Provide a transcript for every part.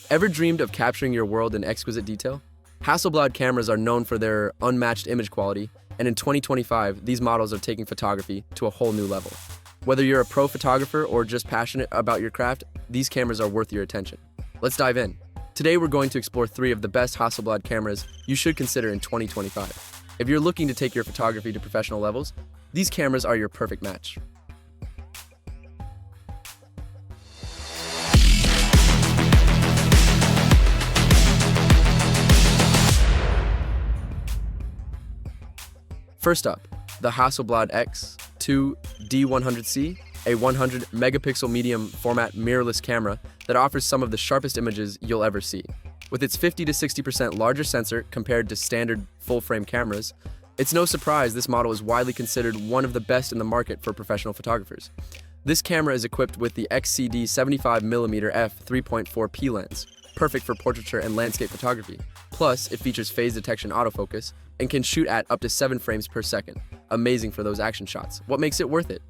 Ever dreamed of capturing your world in exquisite detail? Hasselblad cameras are known for their unmatched image quality, and in 2025, these models are taking photography to a whole new level. Whether you're a pro photographer or just passionate about your craft, these cameras are worth your attention. Let's dive in. Today, we're going to explore 3 of the best Hasselblad cameras you should consider in 2025. If you're looking to take your photography to professional levels, these cameras are your perfect match. First up, the Hasselblad X2D 100C, a 100 megapixel medium format mirrorless camera that offers some of the sharpest images you'll ever see. With its 50 to 60% larger sensor compared to standard full-frame cameras, it's no surprise this model is widely considered one of the best in the market for professional photographers. This camera is equipped with the XCD 75mm f3.4p lens, perfect for portraiture and landscape photography. Plus, it features phase detection autofocus and can shoot at up to 7 frames per second. Amazing for those action shots. What makes it worth it?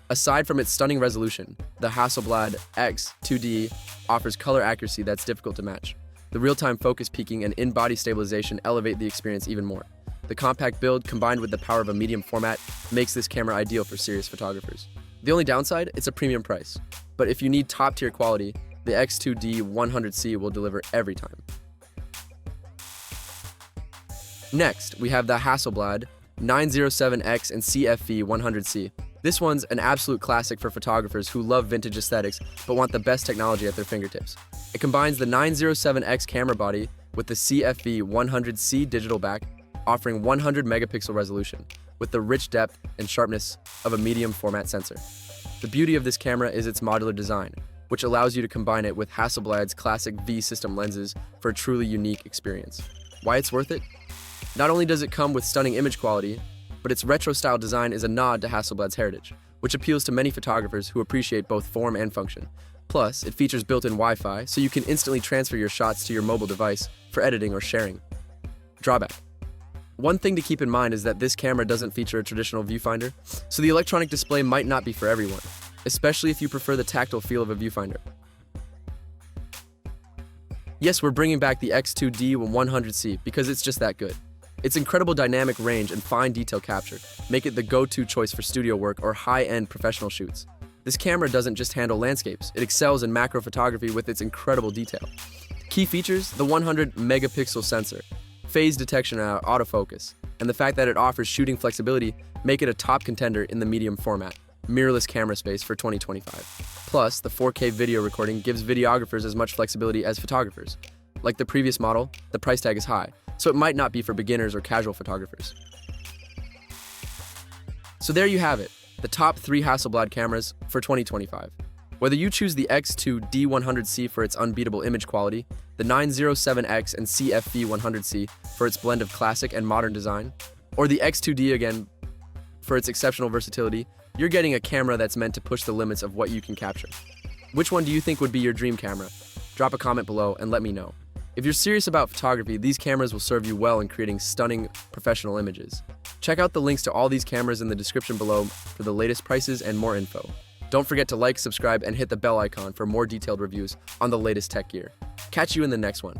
Aside from its stunning resolution, the Hasselblad X2D offers color accuracy that's difficult to match. The real-time focus peaking and in-body stabilization elevate the experience even more. The compact build, combined with the power of a medium format, makes this camera ideal for serious photographers. The only downside, it's a premium price. But if you need top-tier quality, the X2D 100C will deliver every time. Next, we have the Hasselblad 907X and CFV 100C. This one's an absolute classic for photographers who love vintage aesthetics but want the best technology at their fingertips. It combines the 907X camera body with the CFV 100C digital back, offering 100 megapixel resolution with the rich depth and sharpness of a medium format sensor. The beauty of this camera is its modular design, which allows you to combine it with Hasselblad's classic V system lenses for a truly unique experience. Why it's worth it? Not only does it come with stunning image quality, but its retro-style design is a nod to Hasselblad's heritage, which appeals to many photographers who appreciate both form and function. Plus, it features built-in Wi-Fi, so you can instantly transfer your shots to your mobile device for editing or sharing. Drawback. One thing to keep in mind is that this camera doesn't feature a traditional viewfinder, so the electronic display might not be for everyone, especially if you prefer the tactile feel of a viewfinder. Yes, we're bringing back the X2D 100C because it's just that good. Its incredible dynamic range and fine detail capture make it the go-to choice for studio work or high-end professional shoots. This camera doesn't just handle landscapes, it excels in macro photography with its incredible detail. Key features: the 100 megapixel sensor, phase detection and autofocus, and the fact that it offers shooting flexibility make it a top contender in the medium format, mirrorless camera space for 2025. Plus, the 4K video recording gives videographers as much flexibility as photographers. Like the previous model, the price tag is high, so it might not be for beginners or casual photographers. So there you have it, the top 3 Hasselblad cameras for 2025. Whether you choose the X2D 100C for its unbeatable image quality, the 907X and CFV 100C for its blend of classic and modern design, or the X2D again for its exceptional versatility, you're getting a camera that's meant to push the limits of what you can capture. Which one do you think would be your dream camera? Drop a comment below and let me know. If you're serious about photography, these cameras will serve you well in creating stunning professional images. Check out the links to all these cameras in the description below for the latest prices and more info. Don't forget to like, subscribe, and hit the bell icon for more detailed reviews on the latest tech gear. Catch you in the next one.